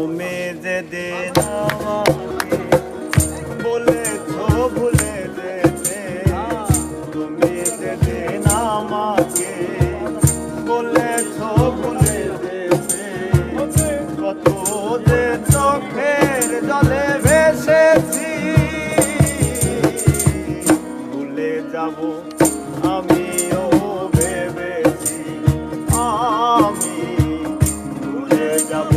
তুমি যেদিন আমাকে বলেছো ভুলে যেতে, তুমি যেদিন আমাকে বলেছো ভুলে যেতে, কত যে চোখের জলে ভেসেছি, ভুলে যাব আমিও ভেবেছি, আমি ভুলে যাব।